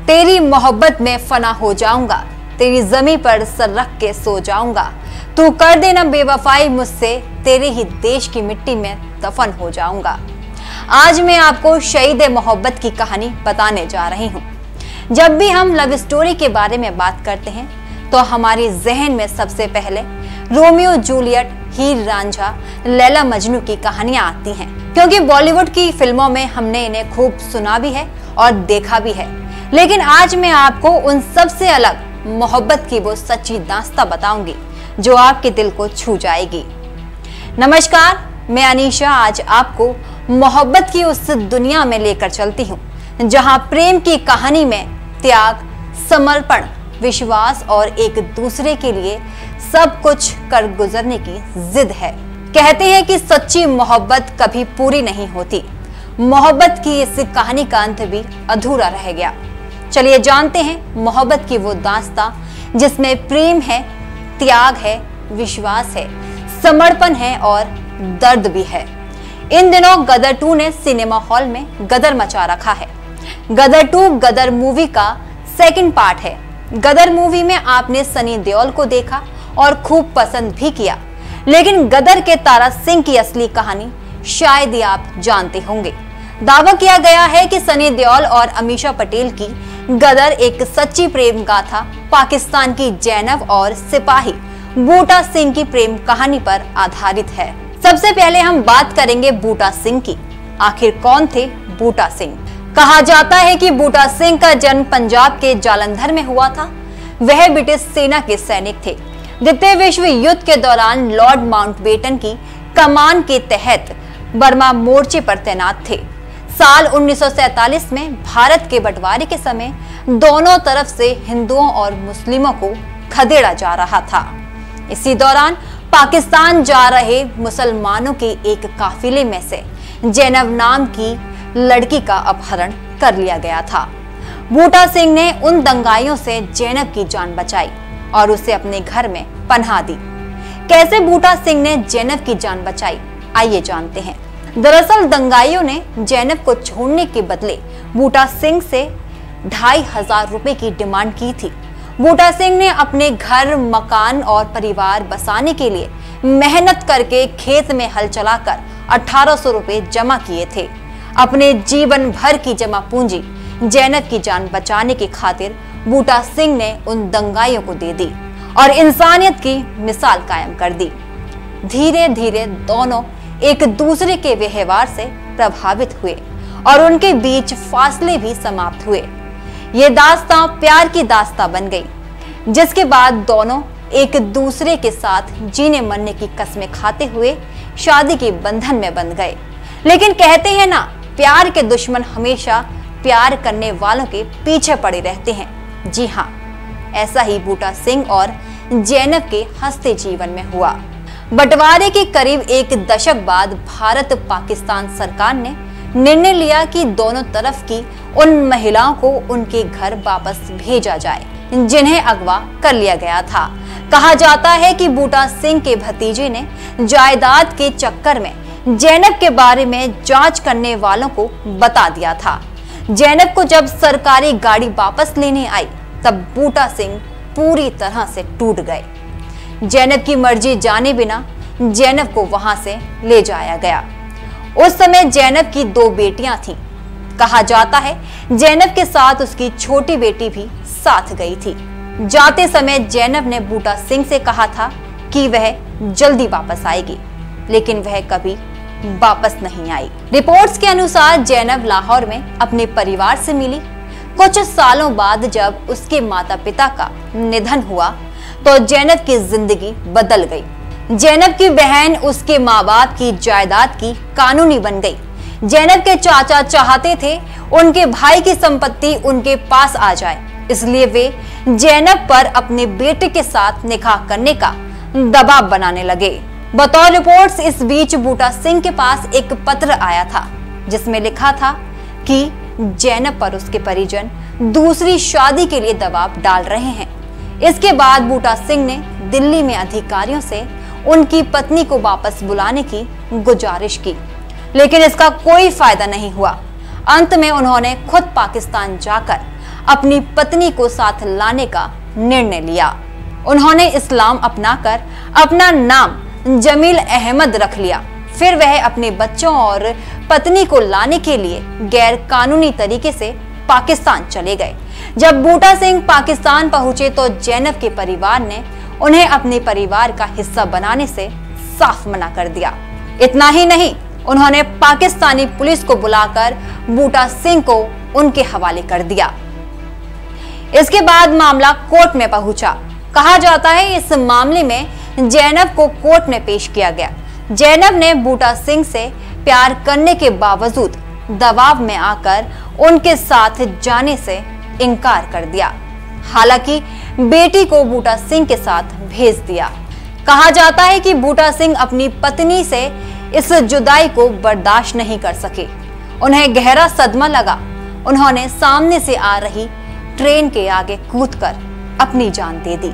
तेरी मोहब्बत में फना हो जाऊंगा, तेरी जमी पर सर रख के सो जाऊंगा। तू कर देना बेवफाई मुझसे, तेरे ही देश की मिट्टी में दफन हो जाऊंगा। आज मैं आपको शहीद मोहब्बत की कहानी बताने जा रही हूँ। जब भी हम लव स्टोरी के बारे में बात करते हैं तो हमारे जहन में सबसे पहले रोमियो जूलियट, हीर रांझा, लैला मजनू की कहानियां आती हैं, क्योंकि बॉलीवुड की फिल्मों में हमने इन्हें खूब सुना भी है और देखा भी है। लेकिन आज मैं आपको उन सबसे अलग मोहब्बत की वो सच्ची दास्तां बताऊंगी जो आपके दिल को छू जाएगी। नमस्कार, मैं अनीशा आज आपको मोहब्बत की उस दुनिया में लेकर चलती हूँ जहाँ प्रेम की कहानी में त्याग, समर्पण, विश्वास और एक दूसरे के लिए सब कुछ कर गुजरने की जिद है। कहते हैं कि सच्ची मोहब्बत कभी पूरी नहीं होती। मोहब्बत की इस कहानी का अंत भी अधूरा रह गया। चलिए जानते हैं मोहब्बत की वो दास्तां जिसमें प्रेम है, त्याग है, विश्वास है, समर्पण है और दर्द भी है। इन दिनों गदर 2 ने सिनेमा हॉल में गदर मचा रखा है। गदर 2 गदर मूवी का सेकंड पार्ट है। गदर मूवी में आपने सनी देओल को देखा और खूब पसंद भी किया, लेकिन गदर के तारा सिंह की असली कहानी शायद ही आप जानते होंगे। दावा किया गया है कि सनी देओल और अमीषा पटेल की गदर एक सच्ची प्रेम गाथा पाकिस्तान की जैनब और सिपाही बूटा सिंह की प्रेम कहानी पर आधारित है। सबसे पहले हम बात करेंगे बूटा सिंह की। आखिर कौन थे बूटा सिंह? कहा जाता है कि बूटा सिंह का जन्म पंजाब के जालंधर में हुआ था। वह ब्रिटिश सेना के सैनिक थे। द्वितीय विश्व युद्ध के दौरान लॉर्ड माउंटबेटन की कमान के तहत बर्मा मोर्चे पर तैनात थे। साल 1947 में भारत के बंटवारे के समय दोनों तरफ से हिंदुओं और मुस्लिमों को खदेड़ा जा रहा था। इसी दौरान पाकिस्तान जा रहे मुसलमानों के एक काफिले में से जैनब नाम की लड़की का अपहरण कर लिया गया था। बूटा सिंह ने उन दंगाइयों से जैनब की जान बचाई और उसे अपने घर में पनाह दी। कैसे बूटा सिंह ने जैनब की जान बचाई, आइए जानते हैं। दरअसल दंगाइयों ने जैनब को छोड़ने के बदले बूटा सिंह से 2500 रुपए की डिमांड की थी। बूटा सिंह ने अपने घर, मकान और परिवार बसाने के लिए मेहनत करके खेत में हल चलाकर 1800 रुपए जमा किए थे। अपने जीवन भर की जमा पूंजी जैनब की जान बचाने की खातिर बूटा सिंह ने उन दंगाइयों को दे दी और इंसानियत की मिसाल कायम कर दी। धीरे धीरे दोनों एक दूसरे के व्यवहार से प्रभावित हुए और उनके बीच फासले भी समाप्त हुए। ये दास्तां प्यार की दास्तां बन गई, जिसके बाद दोनों एक दूसरे के साथ जीने मरने की कस्में खाते हुए शादी के बंधन में बंध गए। लेकिन कहते हैं ना, प्यार के दुश्मन हमेशा प्यार करने वालों के पीछे पड़े रहते हैं। जी हाँ, ऐसा ही बूटा सिंह और जैनब के हंसते जीवन में हुआ। बंटवारे के करीब एक दशक बाद भारत पाकिस्तान सरकार ने निर्णय लिया कि दोनों तरफ की उन महिलाओं को उनके घर वापस भेजा जाए जिन्हें अगवा कर लिया गया था। कहा जाता है कि बूटा सिंह के भतीजे ने जायदाद के चक्कर में जैनब के बारे में जांच करने वालों को बता दिया था। जैनब को जब सरकारी गाड़ी वापस लेने आई तब बूटा सिंह पूरी तरह से टूट गए। जैनब की मर्जी जाने बिना जैनब को वहां से ले जाया गया। उस समय जैनब की 2 बेटियां थीं। कहा जाता है जैनब के साथ उसकी छोटी बेटी भी साथ गई थी। जाते समय जैनब ने बूटा सिंह से कहा था कि वह जल्दी वापस आएगी, लेकिन वह कभी वापस नहीं आई। रिपोर्ट्स के अनुसार जैनब लाहौर में अपने परिवार से मिली। कुछ सालों बाद जब उसके माता पिता का निधन हुआ तो जैनब की जिंदगी बदल गई। जैनब की बहन उसके माँ बाप की जायदाद की कानूनी बन गई। जैनब के चाचा चाहते थे उनके भाई की संपत्ति उनके पास आ जाए, इसलिए वे जैनब पर अपने बेटे के साथ निकाह करने का दबाव बनाने लगे। बतौर रिपोर्ट्स इस बीच बूटा सिंह के पास एक पत्र आया था जिसमें लिखा था कि जैनब पर उसके परिजन दूसरी शादी के लिए दबाव डाल रहे हैं। इसके बाद बूटा सिंह ने दिल्ली में अधिकारियों से उनकी पत्नी को वापस बुलाने की गुजारिश की, लेकिन इसका कोई फायदा नहीं हुआ। अंत में उन्होंने खुद पाकिस्तान जाकर अपनी पत्नी को साथ लाने का निर्णय लिया। उन्होंने इस्लाम अपनाकर अपना नाम जमील अहमद रख लिया। फिर वह अपने बच्चों और पत्नी को लाने के लिए गैर कानूनी तरीके से पाकिस्तान चले गए। जब बूटा सिंह पाकिस्तान पहुंचे तो जैनब के परिवार ने उन्हें अपने परिवार का हिस्सा बनाने से साफ मना कर दिया। इतना ही नहीं, उन्होंने पाकिस्तानी पुलिस को बुलाकर बूटा सिंह को उनके हवाले कर दिया। इसके बाद मामला कोर्ट में पहुंचा। कहा जाता है इस मामले में जैनब को कोर्ट में पेश किया गया। जैनब ने बूटा सिंह से प्यार करने के बावजूद दबाव में आकर उनके साथ जाने से इनकार कर दिया। हालांकि बेटी को बूटा सिंह के साथ भेज दिया। कहा जाता है कि बूटा सिंह अपनी पत्नी से इस जुदाई को बर्दाश्त नहीं कर सके। उन्हें गहरा सदमा लगा। उन्होंने सामने से आ रही ट्रेन के आगे कूदकर अपनी जान दे दी।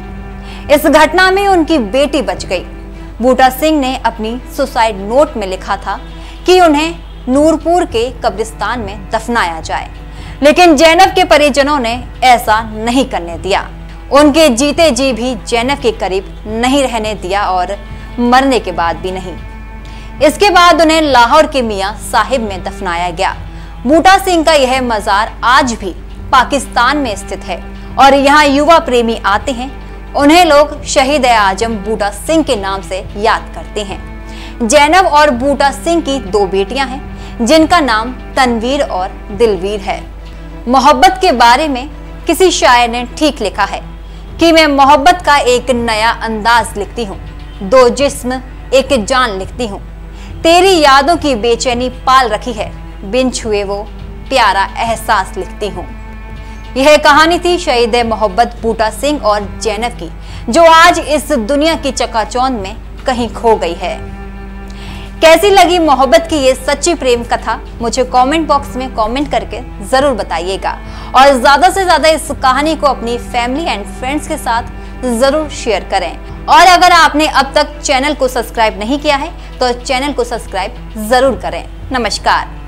इस घटना में उनकी बेटी बच गई। बूटा सिंह ने अपनी सुसाइड नोट में लिखा था कि उन्हें नूरपुर के कब्रिस्तान में दफनाया जाए, लेकिन जैनब के परिजनों ने ऐसा नहीं करने दिया। उनके जीते जी भी जैनब के करीब नहीं रहने दिया और मरने के बाद भी नहीं। इसके बाद उन्हें लाहौर के मियां साहिब में दफनाया गया। बूटा सिंह का यह मजार आज भी पाकिस्तान में स्थित है और यहाँ युवा प्रेमी आते हैं। उन्हें लोग शहीद आजम बूटा सिंह के नाम से याद करते हैं। जैनब और बूटा सिंह की 2 बेटियां हैं जिनका नाम तनवीर और दिलवीर है। मोहब्बत के बारे में किसी शायर ने ठीक लिखा है कि मैं मोहब्बत का एक नया अंदाज लिखती हूँ, 2 जिस्म एक जान लिखती हूँ। तेरी यादों की बेचैनी पाल रखी है, बिन छुए वो प्यारा एहसास लिखती हूँ। यह कहानी थी शहीद मोहब्बत बूटा सिंह और जैनब की, जो आज इस दुनिया की चकाचौंध में कहीं खो गई है। कैसी लगी मोहब्बत की ये सच्ची प्रेम कथा, मुझे कमेंट बॉक्स में कमेंट करके जरूर बताइएगा और ज्यादा से ज्यादा इस कहानी को अपनी फैमिली एंड फ्रेंड्स के साथ जरूर शेयर करें। और अगर आपने अब तक चैनल को सब्सक्राइब नहीं किया है तो चैनल को सब्सक्राइब जरूर करें। नमस्कार।